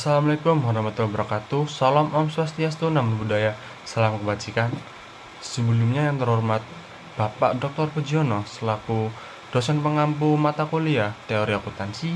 Assalamualaikum warahmatullahi wabarakatuh. Salam Om Swastiastu, Namo Buddhaya, salam kebajikan. Sebelumnya yang terhormat Bapak Dr. Pujono selaku dosen pengampu mata kuliah Teori Akuntansi.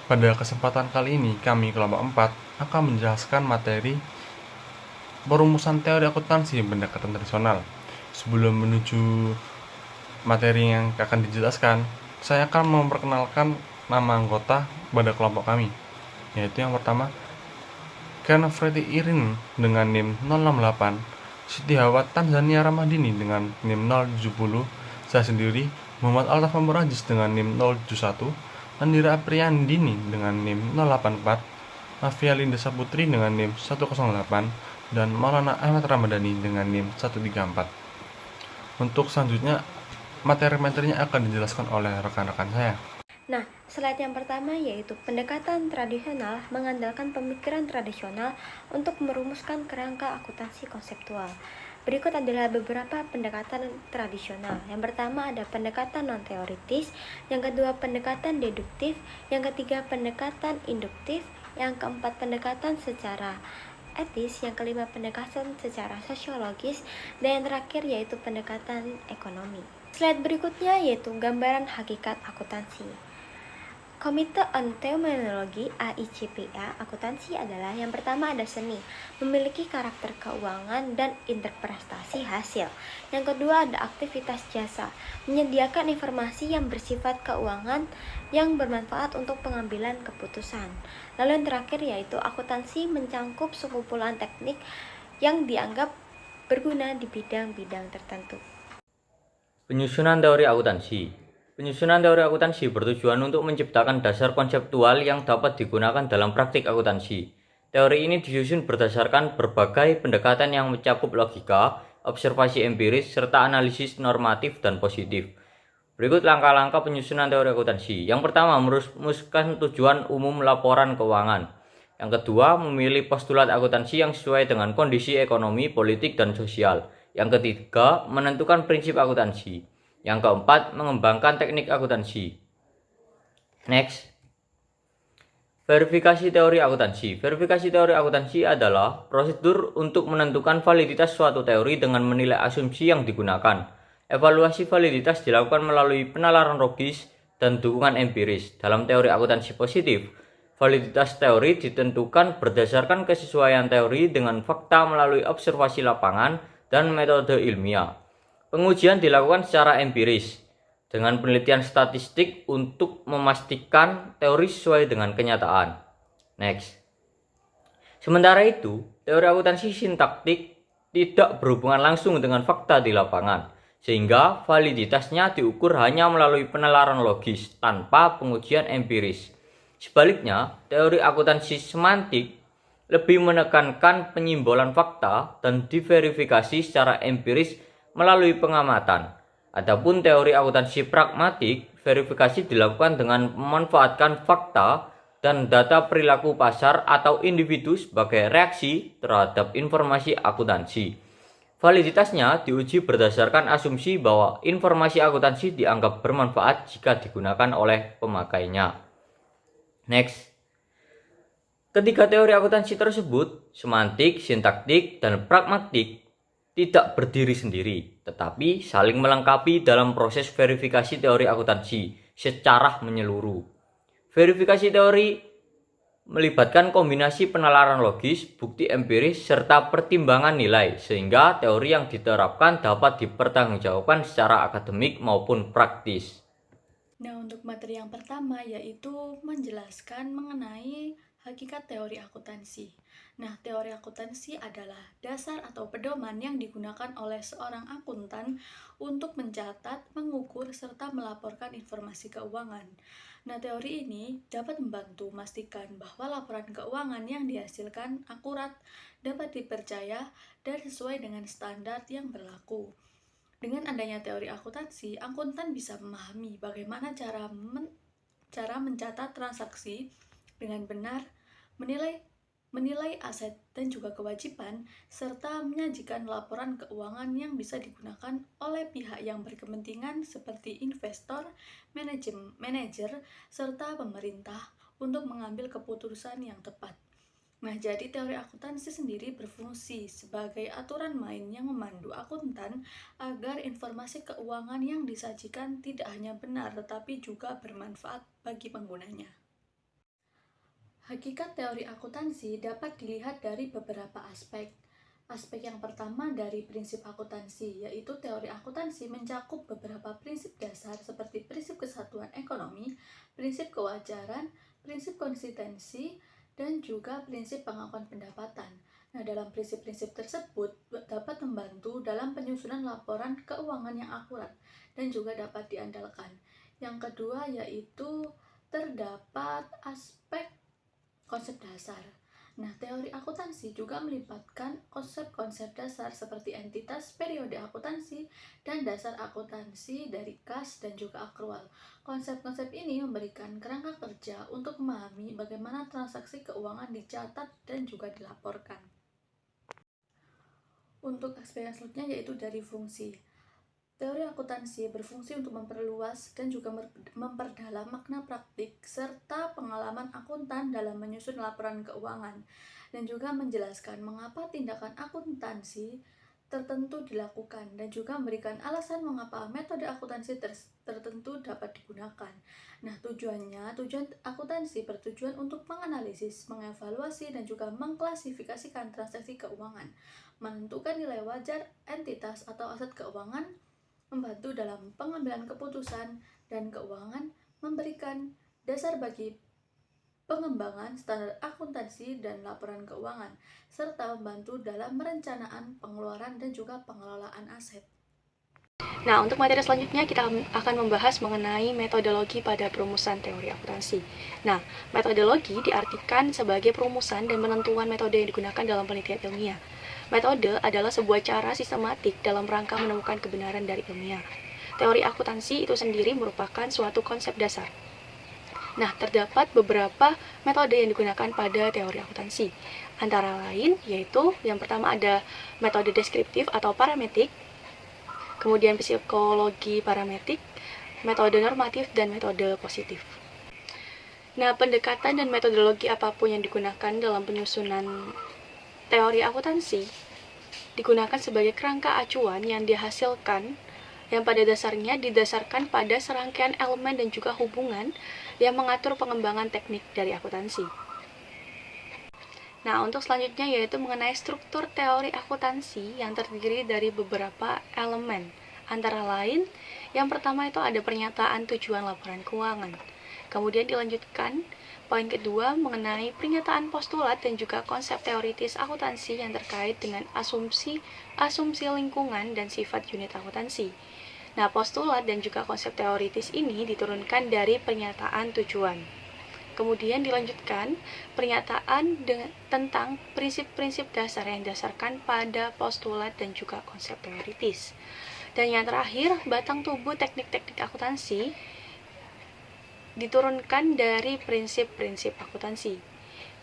Pada kesempatan kali ini kami kelompok 4 akan menjelaskan materi perumusan teori akuntansi pendekatan tradisional. Sebelum menuju materi yang akan dijelaskan, saya akan memperkenalkan nama anggota pada kelompok kami, yaitu yang pertama Ken Freddy Irin dengan NIM 068, Siti Hawa Tanzania Ramadini dengan NIM 070, saya sendiri Muhammad Altaf Murajis dengan NIM 071, Andira Apriandini dengan NIM 084, Afia Linda Saputri dengan NIM 108, dan Maulana Ahmad Ramadhani dengan NIM 134. Untuk selanjutnya, materi-materinya akan dijelaskan oleh rekan-rekan saya. Nah, slide yang pertama yaitu pendekatan tradisional mengandalkan pemikiran tradisional untuk merumuskan kerangka akuntansi konseptual. Berikut adalah beberapa pendekatan tradisional. Yang pertama ada pendekatan non-teoritis, yang kedua pendekatan deduktif, yang ketiga pendekatan induktif, yang keempat pendekatan secara etis, yang kelima pendekatan secara sosiologis, dan yang terakhir yaitu pendekatan ekonomi. Slide berikutnya yaitu gambaran hakikat akuntansi. Komite on Terminology AICPA akuntansi adalah yang pertama ada seni, memiliki karakter keuangan dan interpretasi hasil. Yang kedua ada aktivitas jasa, menyediakan informasi yang bersifat keuangan yang bermanfaat untuk pengambilan keputusan. Lalu yang terakhir yaitu akuntansi mencangkup sekumpulan teknik yang dianggap berguna di bidang-bidang tertentu. Penyusunan teori akuntansi. Penyusunan teori akuntansi bertujuan untuk menciptakan dasar konseptual yang dapat digunakan dalam praktik akuntansi. Teori ini disusun berdasarkan berbagai pendekatan yang mencakup logika, observasi empiris, serta analisis normatif dan positif. Berikut langkah-langkah penyusunan teori akuntansi. Yang pertama, merumuskan tujuan umum laporan keuangan. Yang kedua, memilih postulat akuntansi yang sesuai dengan kondisi ekonomi, politik, dan sosial. Yang ketiga, menentukan prinsip akuntansi. Yang keempat, mengembangkan teknik akuntansi. Next. Verifikasi teori akuntansi. Verifikasi teori akuntansi adalah prosedur untuk menentukan validitas suatu teori dengan menilai asumsi yang digunakan. Evaluasi validitas dilakukan melalui penalaran logis dan dukungan empiris. Dalam teori akuntansi positif, validitas teori ditentukan berdasarkan kesesuaian teori dengan fakta melalui observasi lapangan dan metode ilmiah. Pengujian dilakukan secara empiris dengan penelitian statistik untuk memastikan teori sesuai dengan kenyataan. Next. Sementara itu, teori akuntansi sintaktik tidak berhubungan langsung dengan fakta di lapangan, sehingga validitasnya diukur hanya melalui penalaran logis tanpa pengujian empiris. Sebaliknya, teori akuntansi semantik lebih menekankan penyimbolan fakta dan diverifikasi secara empiris melalui pengamatan. Adapun teori akuntansi pragmatik, verifikasi dilakukan dengan memanfaatkan fakta dan data perilaku pasar atau individu sebagai reaksi terhadap informasi akuntansi. Validitasnya diuji berdasarkan asumsi bahwa informasi akuntansi dianggap bermanfaat jika digunakan oleh pemakainya. Next. Ketiga teori akuntansi tersebut, semantik, sintaktik, dan pragmatik, tidak berdiri sendiri, tetapi saling melengkapi dalam proses verifikasi teori akuntansi secara menyeluruh. Verifikasi teori melibatkan kombinasi penalaran logis, bukti empiris, serta pertimbangan nilai, sehingga teori yang diterapkan dapat dipertanggungjawabkan secara akademik maupun praktis. Nah, untuk materi yang pertama yaitu menjelaskan mengenai hakikat teori akuntansi. Nah, teori akuntansi adalah dasar atau pedoman yang digunakan oleh seorang akuntan untuk mencatat, mengukur, serta melaporkan informasi keuangan. Nah, teori ini dapat membantu memastikan bahwa laporan keuangan yang dihasilkan akurat, dapat dipercaya, dan sesuai dengan standar yang berlaku. Dengan adanya teori akuntansi, akuntan bisa memahami bagaimana cara mencatat transaksi dengan benar, menilai aset dan juga kewajiban, serta menyajikan laporan keuangan yang bisa digunakan oleh pihak yang berkepentingan seperti investor, manajer, serta pemerintah untuk mengambil keputusan yang tepat. Nah, jadi teori akuntansi sendiri berfungsi sebagai aturan main yang memandu akuntan agar informasi keuangan yang disajikan tidak hanya benar tetapi juga bermanfaat bagi penggunanya. Hakikat teori akuntansi dapat dilihat dari beberapa aspek. Aspek yang pertama dari prinsip akuntansi, yaitu teori akuntansi mencakup beberapa prinsip dasar seperti prinsip kesatuan ekonomi, prinsip kewajaran, prinsip konsistensi, dan juga prinsip pengakuan pendapatan. Nah, dalam prinsip-prinsip tersebut dapat membantu dalam penyusunan laporan keuangan yang akurat dan juga dapat diandalkan. Yang kedua yaitu terdapat aspek konsep dasar. Nah, teori akuntansi juga melibatkan konsep-konsep dasar seperti entitas periode akuntansi dan dasar akuntansi dari kas dan juga akrual. Konsep-konsep ini memberikan kerangka kerja untuk memahami bagaimana transaksi keuangan dicatat dan juga dilaporkan. Untuk aspek yang selanjutnya yaitu dari fungsi. Teori akuntansi berfungsi untuk memperluas dan juga memperdalam makna praktik serta pengalaman akuntan dalam menyusun laporan keuangan dan juga menjelaskan mengapa tindakan akuntansi tertentu dilakukan dan juga memberikan alasan mengapa metode akuntansi tertentu dapat digunakan. Nah, tujuan akuntansi bertujuan untuk menganalisis, mengevaluasi dan juga mengklasifikasikan transaksi keuangan, menentukan nilai wajar entitas atau aset keuangan, membantu dalam pengambilan keputusan dan keuangan, memberikan dasar bagi pengembangan standar akuntansi dan laporan keuangan, serta membantu dalam merencanaan pengeluaran dan juga pengelolaan aset. Nah, untuk materi selanjutnya kita akan membahas mengenai metodologi pada perumusan teori akuntansi. Nah, metodologi diartikan sebagai perumusan dan penentuan metode yang digunakan dalam penelitian ilmiah. Metode adalah sebuah cara sistematik dalam rangka menemukan kebenaran dari ilmiah. Teori akuntansi itu sendiri merupakan suatu konsep dasar. Nah, terdapat beberapa metode yang digunakan pada teori akuntansi. Antara lain yaitu yang pertama ada metode deskriptif atau parametrik, kemudian psikologi parametrik, metode normatif, dan metode positif. Nah, pendekatan dan metodologi apapun yang digunakan dalam penyusunan teori akuntansi digunakan sebagai kerangka acuan yang dihasilkan yang pada dasarnya didasarkan pada serangkaian elemen dan juga hubungan yang mengatur pengembangan teknik dari akuntansi. Nah, untuk selanjutnya yaitu mengenai struktur teori akuntansi yang terdiri dari beberapa elemen. Antara lain, yang pertama itu ada pernyataan tujuan laporan keuangan. Kemudian dilanjutkan, poin kedua mengenai pernyataan postulat dan juga konsep teoritis akuntansi yang terkait dengan asumsi lingkungan dan sifat unit akuntansi. Nah, postulat dan juga konsep teoritis ini diturunkan dari pernyataan tujuan. Kemudian dilanjutkan pernyataan tentang prinsip-prinsip dasar yang didasarkan pada postulat dan juga konsep teoritis. Dan yang terakhir, batang tubuh teknik-teknik akuntansi diturunkan dari prinsip-prinsip akuntansi.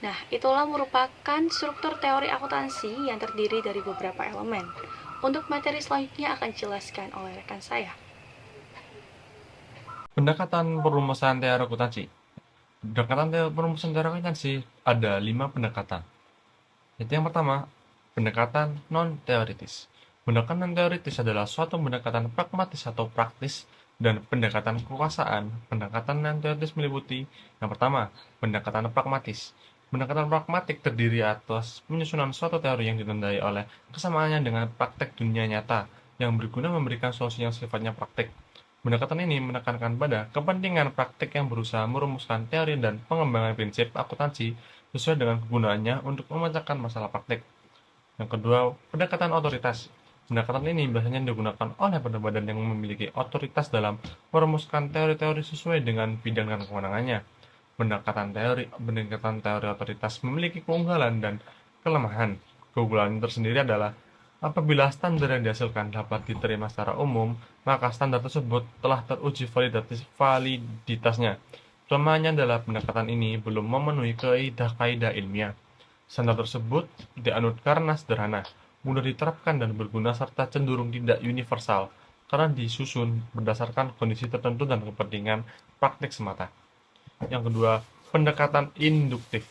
Nah, itulah merupakan struktur teori akuntansi yang terdiri dari beberapa elemen. Untuk materi selanjutnya akan dijelaskan oleh rekan saya. Pendekatan perumusan teori akuntansi. Pendekatan perumusan teori akuntansi ada 5 pendekatan. Yaitu yang pertama, pendekatan non-teoritis. Pendekatan teoritis adalah suatu pendekatan pragmatis atau praktis, dan pendekatan kekuasaan. Pendekatan non-teoritis meliputi yang pertama, pendekatan pragmatis. Pendekatan pragmatik terdiri atas penyusunan suatu teori yang ditandai oleh kesamaannya dengan praktek dunia nyata yang berguna memberikan solusi yang sifatnya praktik. Pendekatan ini menekankan pada kepentingan praktik yang berusaha merumuskan teori dan pengembangan prinsip akuntansi sesuai dengan kegunaannya untuk memecahkan masalah praktik. Yang kedua, pendekatan otoritas. Pendekatan ini biasanya digunakan oleh badan-badan yang memiliki otoritas dalam merumuskan teori-teori sesuai dengan bidang dan kewenangannya. Pendekatan teori otoritas memiliki keunggulan dan kelemahan. Keunggulan tersendiri adalah apabila standar yang dihasilkan dapat diterima secara umum, maka standar tersebut telah teruji validitasnya. Kelemahannya adalah pendekatan ini belum memenuhi kaidah-kaidah ilmiah. Standar tersebut dianut karena sederhana, mudah diterapkan dan berguna serta cenderung tidak universal karena disusun berdasarkan kondisi tertentu dan kepentingan praktik semata. Yang kedua, pendekatan induktif.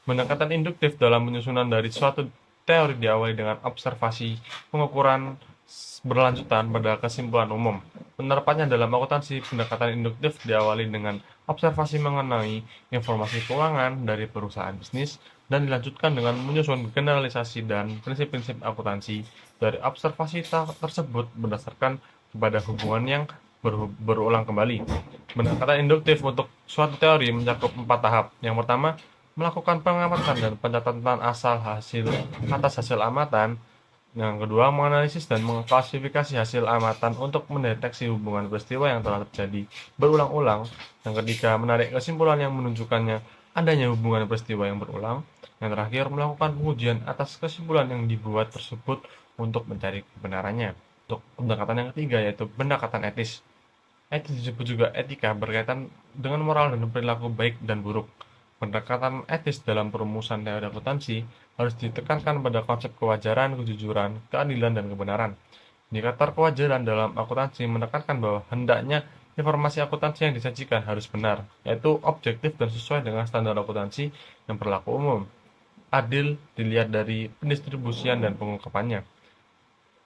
Pendekatan induktif dalam penyusunan dari suatu teori diawali dengan observasi, pengukuran berlanjutan pada kesimpulan umum. Penerapannya dalam akuntansi, pendekatan induktif diawali dengan observasi mengenai informasi keuangan dari perusahaan bisnis dan dilanjutkan dengan menyusun generalisasi dan prinsip-prinsip akuntansi dari observasi tersebut berdasarkan kepada hubungan yang berulang kembali. Pendekatan induktif untuk suatu teori mencakup 4 tahap. Yang pertama, melakukan pengamatan dan pencatatan atas hasil amatan. Yang kedua, menganalisis dan mengklasifikasi hasil amatan untuk mendeteksi hubungan peristiwa yang telah terjadi berulang-ulang. Yang ketiga, menarik kesimpulan yang menunjukkannya adanya hubungan peristiwa yang berulang. Yang terakhir, melakukan pengujian atas kesimpulan yang dibuat tersebut untuk mencari kebenarannya. Untuk pendekatan yang ketiga, yaitu pendekatan etis. Etis disebut juga etika, berkaitan dengan moral dan perilaku baik dan buruk. Pendekatan etis dalam perumusan teori akuntansi harus ditekankan pada konsep kewajaran, kejujuran, keadilan, dan kebenaran. Indikator kewajaran dalam akuntansi menekankan bahwa hendaknya informasi akuntansi yang disajikan harus benar, yaitu objektif dan sesuai dengan standar akuntansi yang berlaku umum. Adil dilihat dari pendistribusian dan pengungkapannya.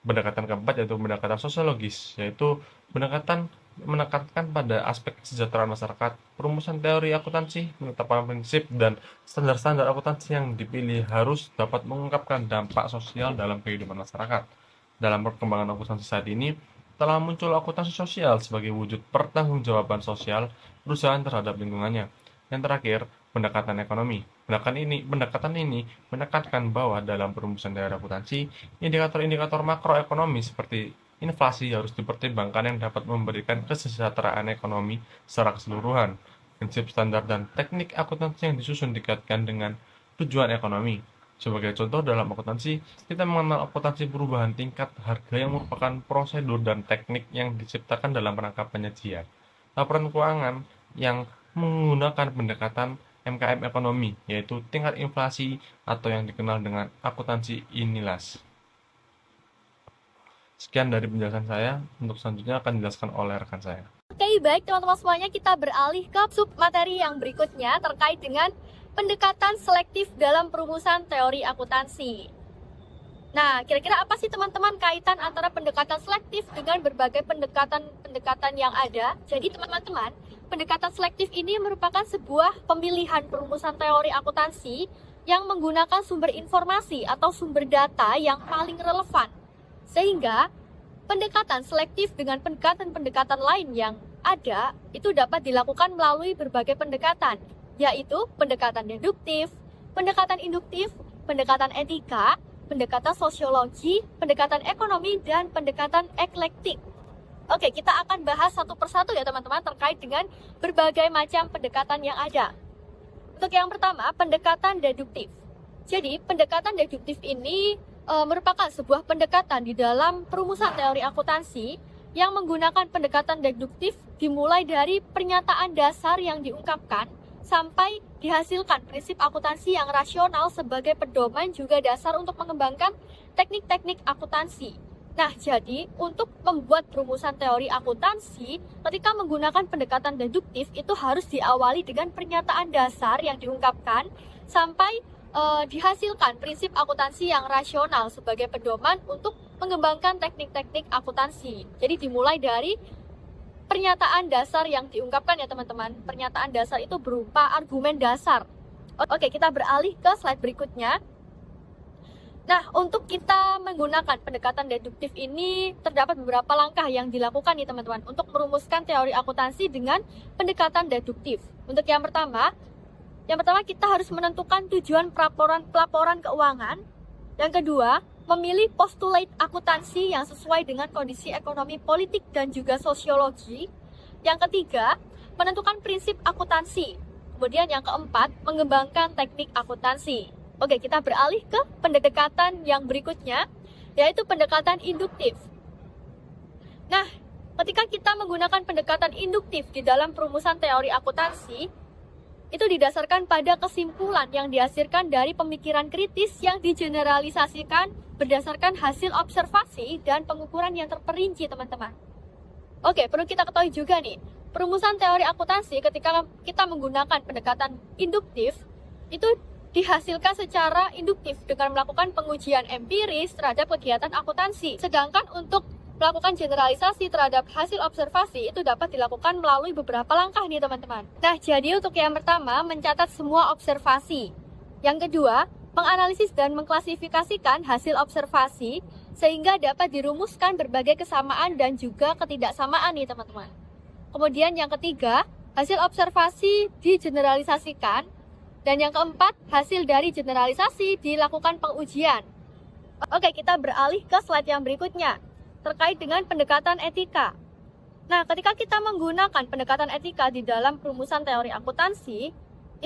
Pendekatan keempat yaitu pendekatan sosiologis, yaitu pendekatan menekankan pada aspek kesejahteraan masyarakat. Perumusan teori akuntansi, menetapkan prinsip dan standar-standar akuntansi yang dipilih harus dapat mengungkapkan dampak sosial dalam kehidupan masyarakat. Dalam perkembangan akuntansi saat ini, telah muncul akuntansi sosial sebagai wujud pertanggungjawaban sosial perusahaan terhadap lingkungannya. Yang terakhir, pendekatan ekonomi. Pendekatan ini menekankan bahwa dalam perumusan teori akuntansi, indikator-indikator makroekonomi seperti inflasi harus dipertimbangkan yang dapat memberikan kesejahteraan ekonomi secara keseluruhan. Prinsip standar dan teknik akuntansi yang disusun dikaitkan dengan tujuan ekonomi. Sebagai contoh dalam akuntansi, kita mengenal akuntansi perubahan tingkat harga yang merupakan prosedur dan teknik yang diciptakan dalam rangka penyajian laporan keuangan yang menggunakan pendekatan MKM ekonomi, yaitu tingkat inflasi atau yang dikenal dengan akuntansi inilas. Sekian dari penjelasan saya, untuk selanjutnya akan dijelaskan oleh rekan saya. Oke, baik teman-teman semuanya, kita beralih ke sub materi yang berikutnya terkait dengan pendekatan selektif dalam perumusan teori akuntansi. Nah, kira-kira apa sih teman-teman kaitan antara pendekatan selektif dengan berbagai pendekatan yang ada? Jadi teman-teman, pendekatan selektif ini merupakan sebuah pemilihan perumusan teori akuntansi yang menggunakan sumber informasi atau sumber data yang paling relevan. Sehingga pendekatan selektif dengan pendekatan-pendekatan lain yang ada itu dapat dilakukan melalui berbagai pendekatan, yaitu pendekatan deduktif, pendekatan induktif, pendekatan etika, pendekatan sosiologi, pendekatan ekonomi, dan pendekatan eklektik. Oke, kita akan bahas satu persatu ya teman-teman terkait dengan berbagai macam pendekatan yang ada. Untuk yang pertama, pendekatan deduktif. Jadi, pendekatan deduktif ini merupakan sebuah pendekatan di dalam perumusan teori akuntansi yang menggunakan pendekatan deduktif dimulai dari pernyataan dasar yang diungkapkan sampai dihasilkan prinsip akuntansi yang rasional sebagai pedoman juga dasar untuk mengembangkan teknik-teknik akuntansi. Nah, jadi untuk membuat perumusan teori akuntansi, ketika menggunakan pendekatan deduktif itu harus diawali dengan pernyataan dasar yang diungkapkan sampai dihasilkan prinsip akuntansi yang rasional sebagai pedoman untuk mengembangkan teknik-teknik akuntansi. Jadi dimulai dari pernyataan dasar yang diungkapkan ya teman-teman. Pernyataan dasar itu berupa argumen dasar. Oke, kita beralih ke slide berikutnya. Nah, untuk kita menggunakan pendekatan deduktif ini terdapat beberapa langkah yang dilakukan nih teman-teman untuk merumuskan teori akuntansi dengan pendekatan deduktif. Untuk yang pertama kita harus menentukan tujuan pelaporan keuangan. Yang kedua, memilih postulate akuntansi yang sesuai dengan kondisi ekonomi politik dan juga sosiologi. Yang ketiga, menentukan prinsip akuntansi. Kemudian yang keempat, mengembangkan teknik akuntansi. Oke, kita beralih ke pendekatan yang berikutnya, yaitu pendekatan induktif. Nah, ketika kita menggunakan pendekatan induktif di dalam perumusan teori akuntansi, itu didasarkan pada kesimpulan yang dihasilkan dari pemikiran kritis yang digeneralisasikan berdasarkan hasil observasi dan pengukuran yang terperinci, teman-teman. Oke, perlu kita ketahui juga nih, perumusan teori akuntansi ketika kita menggunakan pendekatan induktif, itu dihasilkan secara induktif dengan melakukan pengujian empiris terhadap kegiatan akuntansi. Sedangkan untuk melakukan generalisasi terhadap hasil observasi itu dapat dilakukan melalui beberapa langkah nih teman-teman. Nah, jadi untuk yang pertama, mencatat semua observasi. Yang kedua, menganalisis dan mengklasifikasikan hasil observasi sehingga dapat dirumuskan berbagai kesamaan dan juga ketidaksamaan nih teman-teman. Kemudian yang ketiga, hasil observasi digeneralisasikan. Dan yang keempat, hasil dari generalisasi dilakukan pengujian. Oke, kita beralih ke slide yang berikutnya, terkait dengan pendekatan etika. Nah, ketika kita menggunakan pendekatan etika di dalam perumusan teori akuntansi,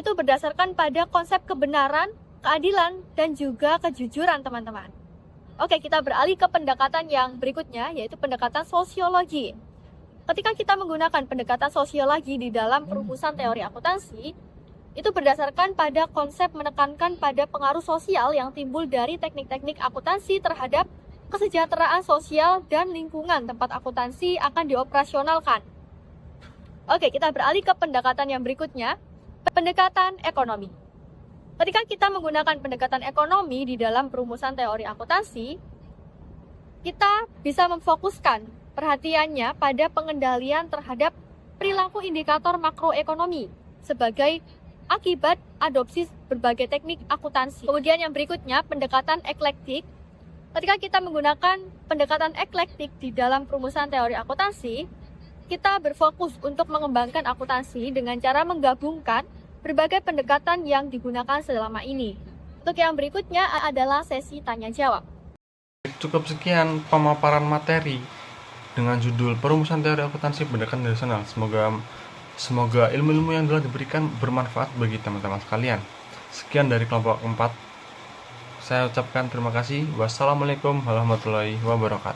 itu berdasarkan pada konsep kebenaran, keadilan, dan juga kejujuran, teman-teman. Oke, kita beralih ke pendekatan yang berikutnya, yaitu pendekatan sosiologi. Ketika kita menggunakan pendekatan sosiologi di dalam perumusan teori akuntansi, itu berdasarkan pada konsep menekankan pada pengaruh sosial yang timbul dari teknik-teknik akuntansi terhadap kesejahteraan sosial dan lingkungan tempat akuntansi akan dioperasionalkan. Oke, kita beralih ke pendekatan yang berikutnya, pendekatan ekonomi. Ketika kita menggunakan pendekatan ekonomi di dalam perumusan teori akuntansi, kita bisa memfokuskan perhatiannya pada pengendalian terhadap perilaku indikator makroekonomi sebagai akibat adopsi berbagai teknik akuntansi. Kemudian yang berikutnya, pendekatan eklektik. Ketika kita menggunakan pendekatan eklektik di dalam perumusan teori akuntansi, kita berfokus untuk mengembangkan akuntansi dengan cara menggabungkan berbagai pendekatan yang digunakan selama ini. Untuk yang berikutnya adalah sesi tanya jawab. Cukup sekian pemaparan materi dengan judul Perumusan Teori Akuntansi Pendekatan Rasional. Semoga ilmu-ilmu yang telah diberikan bermanfaat bagi teman-teman sekalian. Sekian dari kelompok 4. Saya ucapkan terima kasih. Wassalamualaikum warahmatullahi wabarakatuh.